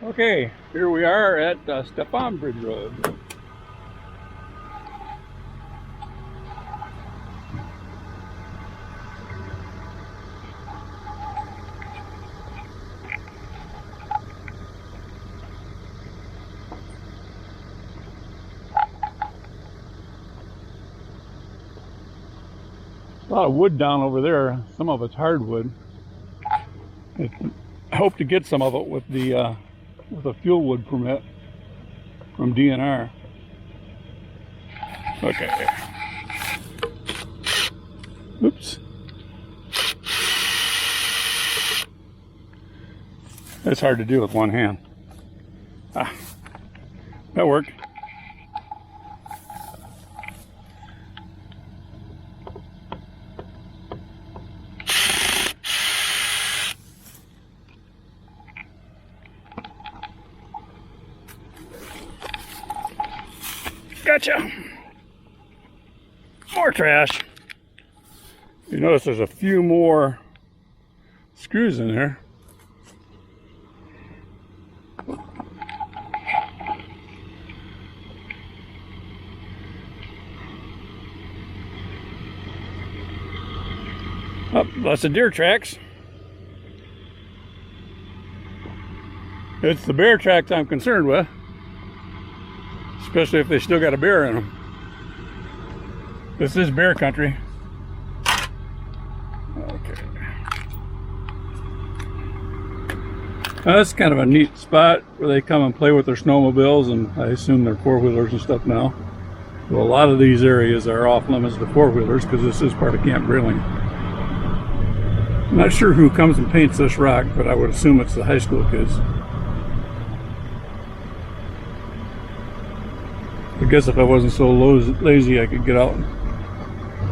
Okay, here we are at Stepan Bridge Road. A lot of wood down over there. Some of it's hardwood. I hope to get some of it with a fuel wood permit from DNR. Okay. Oops. That's hard to do with one hand. Ah, that worked. Gotcha. More trash. You notice there's a few more screws in there. Oh, lots of deer tracks. It's the bear tracks I'm concerned with, especially if they still got a bear in them. This is bear country. Okay. Now, that's kind of a neat spot where they come and play with their snowmobiles, and I assume they're four-wheelers and stuff now. Well, a lot of these areas are off limits to four-wheelers because this is part of Camp Grayling. I'm not sure who comes and paints this rock, but I would assume it's the high school kids. I guess if I wasn't so lazy, I could get out and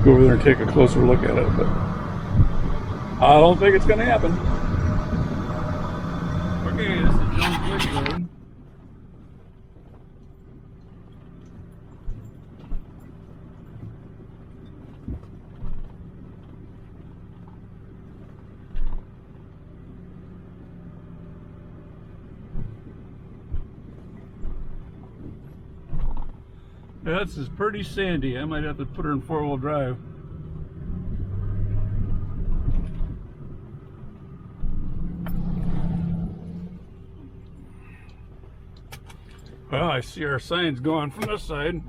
go over there and take a closer look at it, but I don't think it's going to happen. Okay, this is Jones Bridge Road. Yeah, this is pretty sandy. I might have to put her in four-wheel drive. Well, I see our signs going from this side.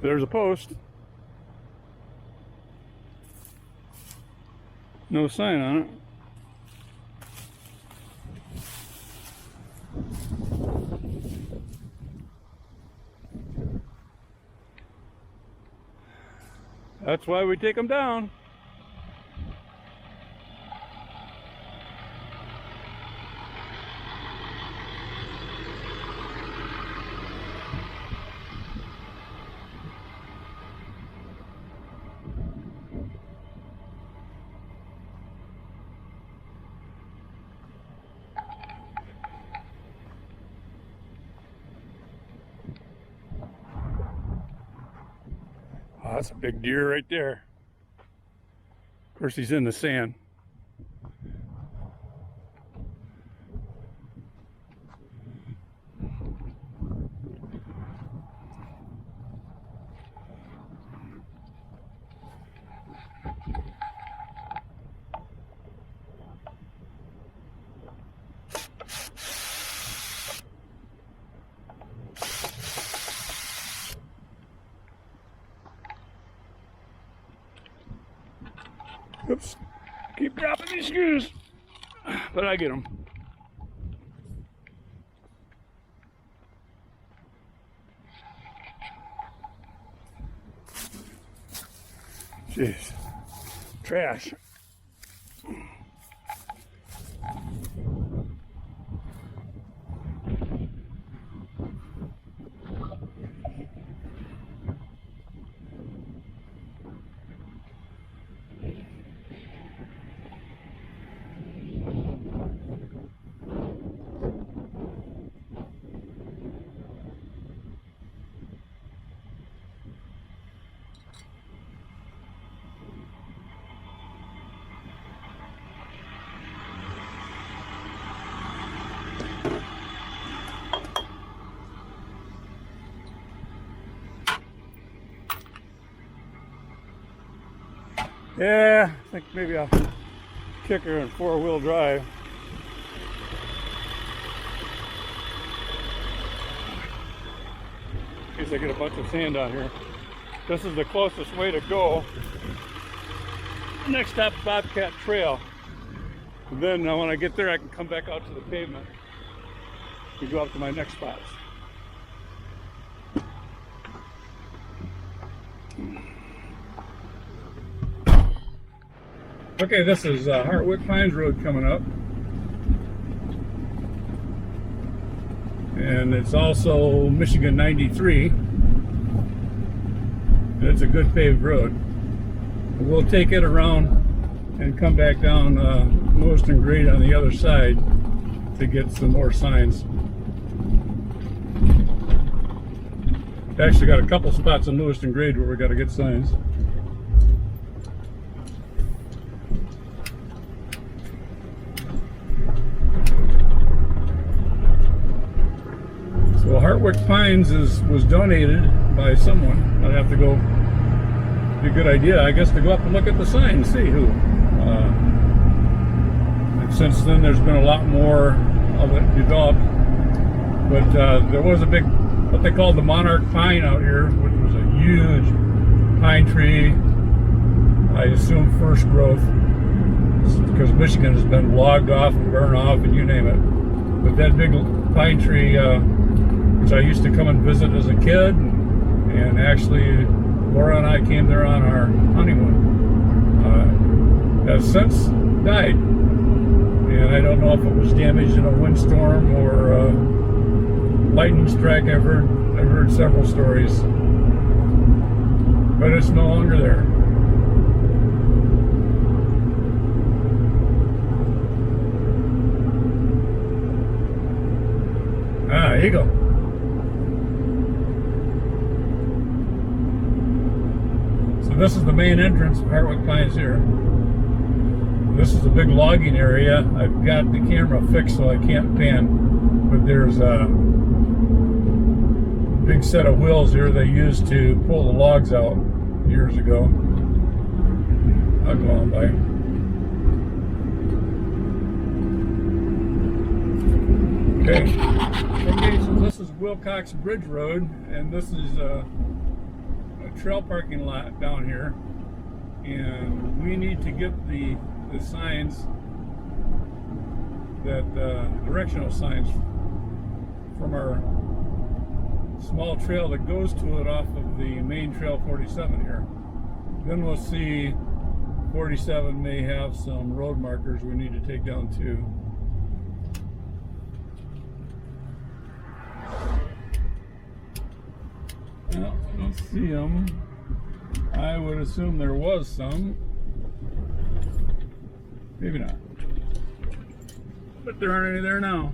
There's a post. No sign on it. That's why we take them down. Oh, that's a big deer right there. Of course, he's in the sand. Oops, keep dropping these screws, but I get them. Jeez, trash. Yeah, I think maybe I'll kick her in 4-wheel drive. In case I get a bunch of sand on here. This is the closest way to go. Next stop, Bobcat Trail. And then when I get there, I can come back out to the pavement and go up to my next spots. Okay, this is Hartwick Pines Road coming up. And it's also Michigan 93. And it's a good paved road. We'll take it around and come back down Lewiston Grade on the other side to get some more signs. Actually got a couple spots in Lewiston Grade where we got to get signs. So Hartwick Pines was donated by someone. I'd have to go. Be a good idea, I guess, to go up and look at the sign and see who. And since then, there's been a lot more of it developed. But there was a big, what they called the monarch pine out here, which was a huge pine tree. I assume first growth, because Michigan has been logged off and burned off and you name it. But that big pine tree, which I used to come and visit as a kid, and actually Laura and I came there on our honeymoon, has since died. And I don't know if it was damaged in a windstorm or a lightning strike. I've heard several stories, but it's no longer there. Ah, here you go. So this is the main entrance of Hartwick Pines here. This is a big logging area. I've got the camera fixed so I can't pan, but there's a big set of wheels here they used to pull the logs out years ago. I'll go on by. Okay, so this is Wilcox Bridge Road, and this is a trail parking lot down here, and we need to get the signs, that directional signs from our small trail that goes to it off of the main trail 47 here. Then we'll see 47 may have some road markers we need to take down too. Well, I don't see them. I would assume there was some. Maybe not. But there aren't any there now.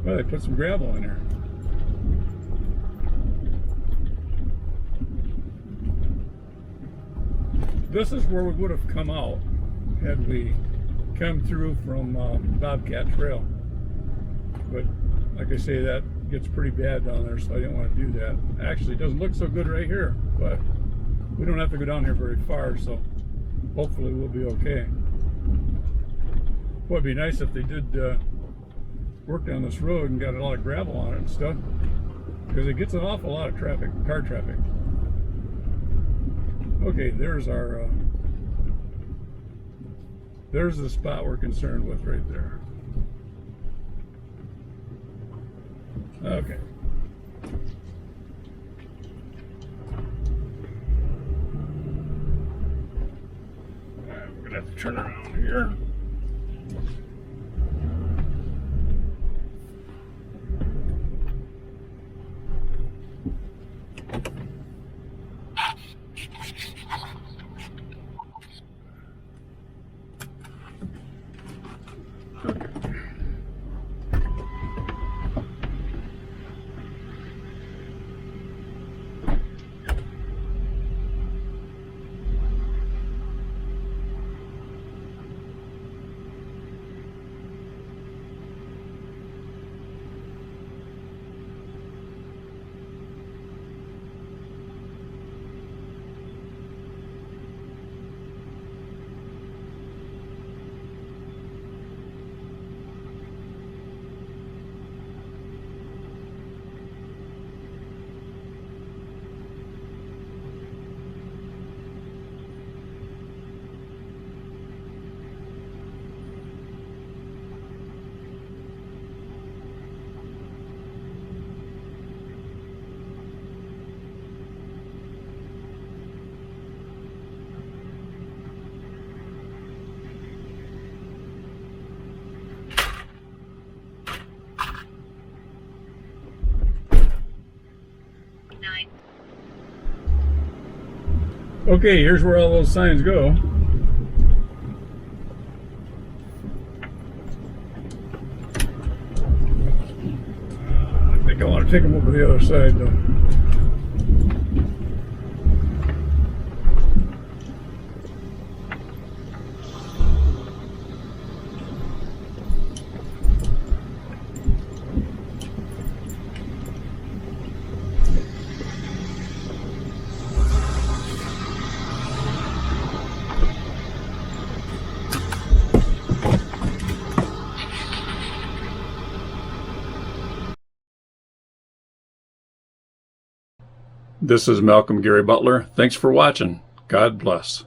Well, they put some gravel in there. This is where we would have come out had we come through from Bobcat Trail. But like I say, that gets pretty bad down there, so I didn't want to do that. Actually, it doesn't look so good right here, but we don't have to go down here very far, so hopefully we'll be okay. Boy, it'd be nice if they did work down this road and got a lot of gravel on it and stuff, because it gets an awful lot of traffic, car traffic. Okay, there's our there's the spot we're concerned with right there. Okay. We're gonna have to turn around here. 9. Okay, here's where all those signs go. I think I want to take them over the other side though. This is Malcolm Gary Butler. Thanks for watching. God bless.